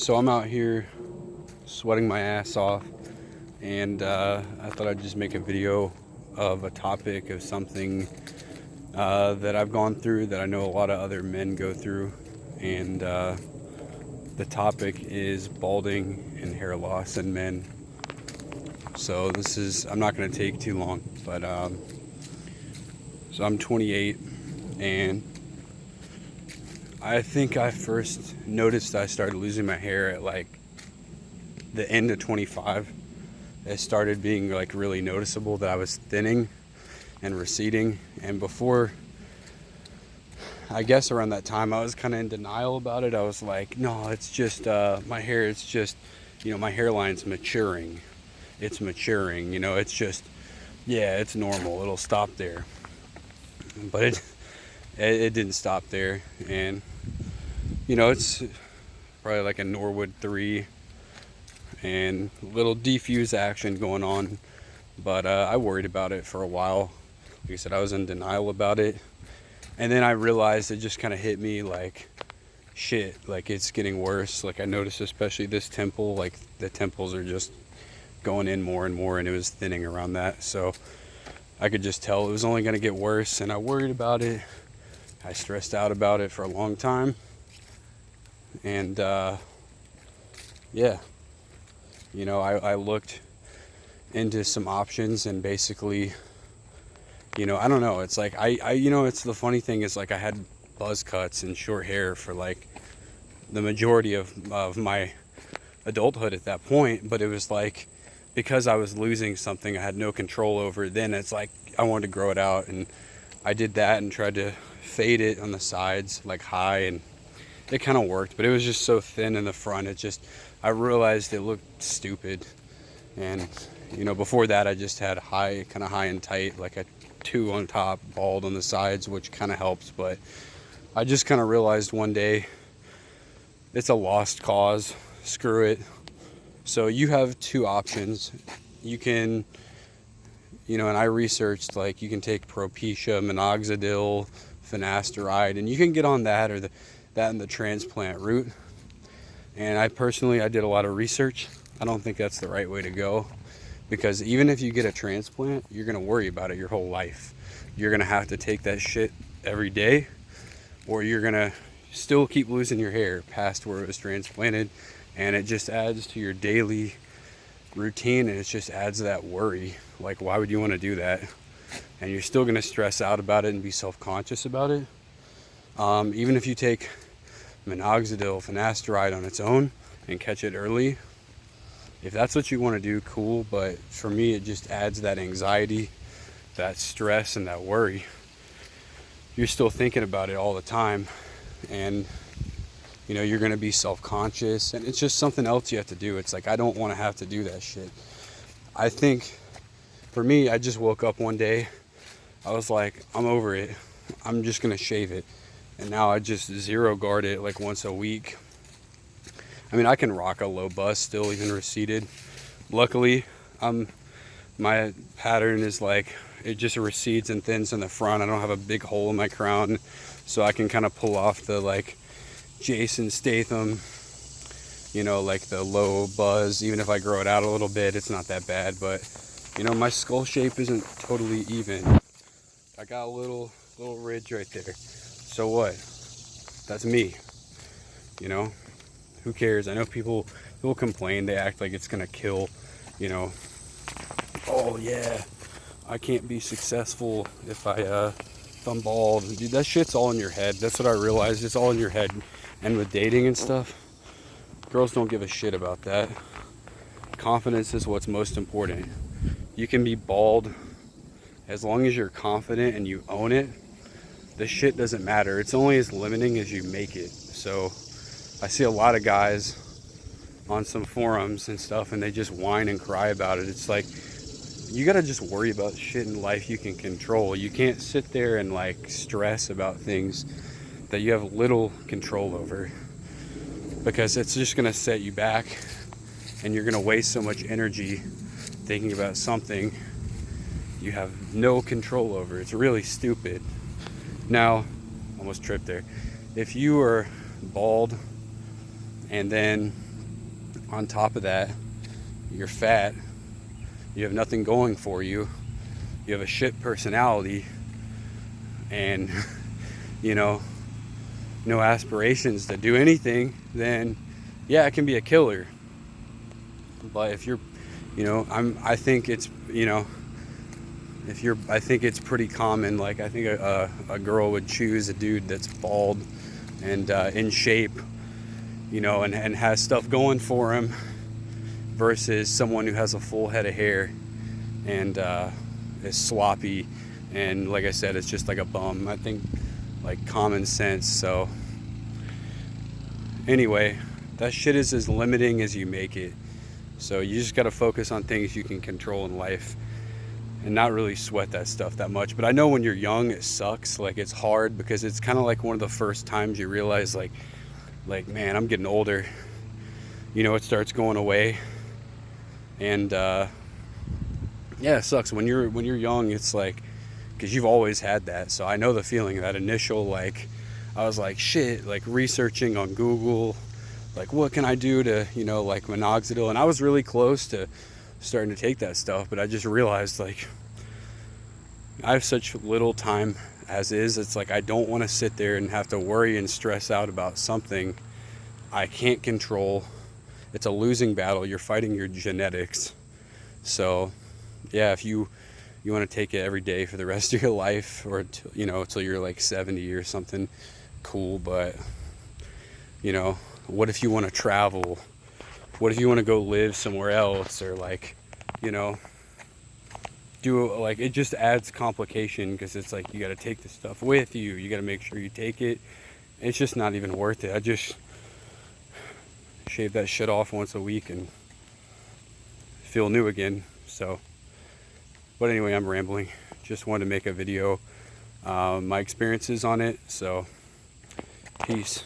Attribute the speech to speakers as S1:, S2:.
S1: So I'm out here sweating my ass off, and I thought I'd just make a video of a topic of something that I've gone through that I know a lot of other men go through. And the topic is balding and hair loss in men. So I'm not going to take too long, but so I'm 28, and I think I first noticed I started losing my hair at like the end of 25. It started being like really noticeable that I was thinning and receding. And before, I guess around that time, I was kind of in denial about it. I was like, no, it's just my hair. It's just, my hairline's maturing. It's maturing. It's just, yeah, it's normal. It'll stop there. But it didn't stop there. And it's probably like a Norwood 3 and little diffuse action going on. But I worried about it for a while. Like I said, I was in denial about it. And then I realized it just kind of hit me like, shit, like it's getting worse. Like I noticed especially this temple, like the temples are just going in more and more, and it was thinning around that. So I could just tell it was only going to get worse, and I worried about it. I stressed out about it for a long time. And yeah, I looked into some options, and basically, I don't know. It's like it's the funny thing is like I had buzz cuts and short hair for like the majority of my adulthood at that point, but it was like because I was losing something I had no control over. Then it's like I wanted to grow it out, and I did that and tried to fade it on the sides like high, and it kind of worked, but it was just so thin in the front. I realized it looked stupid. And before that I just had high and tight, like a 2 on top, bald on the sides, which kind of helps. But I just kind of realized one day it's a lost cause. Screw it. So you have two options. You can, and I researched, like, you can take Propecia, Minoxidil, finasteride, and you can get on that or that and the transplant route. And I did a lot of research. I don't think that's the right way to go, because even if you get a transplant, you're going to worry about it your whole life. You're going to have to take that shit every day, or you're going to still keep losing your hair past where it was transplanted. And it just adds to your daily routine, and it just adds that worry. Like, why would you want to do that? And you're still going to stress out about it and be self-conscious about it. Even if you take Minoxidil, finasteride on its own and catch it early, if that's what you want to do, cool. But for me, it just adds that anxiety, that stress, and that worry. You're still thinking about it all the time, and you're going to be self-conscious, and it's just something else you have to do. It's like, I don't want to have to do that shit. I think for me, I just woke up one day, I was like, I'm over it. I'm just going to shave it. And now I just zero guard it like once a week. I mean, I can rock a low bust still, even receded. Luckily, my pattern is like, it just recedes and thins in the front. I don't have a big hole in my crown, so I can kind of pull off the like Jason Statham, like the low buzz. Even if I grow it out a little bit, it's not that bad. But my skull shape isn't totally even. I got a little ridge right there. So what? That's me. Who cares? I know people complain. They act like it's gonna kill. Oh yeah, I can't be successful if I'm bald. Dude, that shit's all in your head. That's what I realized. It's all in your head. And with dating and stuff, girls don't give a shit about that. Confidence is what's most important. You can be bald as long as you're confident and you own it. The shit doesn't matter. It's only as limiting as you make it. So I see a lot of guys on some forums and stuff, and they just whine and cry about it. It's like, you gotta just worry about shit in life you can control. You can't sit there and like stress about things that you have little control over, because it's just gonna set you back, and you're gonna waste so much energy thinking about something you have no control over. It's really stupid. Now, almost tripped there. If you were bald and then on top of that, you're fat, you have nothing going for you, you have a shit personality, and you know, no aspirations to do anything, then yeah, it can be a killer. But if you're, you know, I think it's, you know, I think it's pretty common. Like, I think a girl would choose a dude that's bald and in shape, you know, and has stuff going for him, versus someone who has a full head of hair and is sloppy, and like I said, it's just like a bum. I think, like, common sense. So anyway, that shit is as limiting as you make it. So you just got to focus on things you can control in life and not really sweat that stuff that much. But I know when you're young, it sucks. Like, it's hard because it's kind of like one of the first times you realize, like, man, I'm getting older. You know, it starts going away. And yeah, it sucks. When you're young, it's like, because you've always had that. So I know the feeling, that initial, like, I was like, shit, like researching on Google, like, what can I do to, you know, like minoxidil. And I was really close to starting to take that stuff, but I just realized, like, I have such little time as is. It's like, I don't want to sit there and have to worry and stress out about something I can't control. It's a losing battle. You're fighting your genetics. So yeah, if you want to take it every day for the rest of your life, or you know, until you're like 70 or something, cool. But you know, what if you want to travel? What if you want to go live somewhere else, or like, you know, do, like, it just adds complication, because it's like, you got to take this stuff with you, you got to make sure you take it. It's just not even worth it. I just shave that shit off once a week and feel new again. So, but anyway, I'm rambling. Just wanted to make a video, my experiences on it. So peace.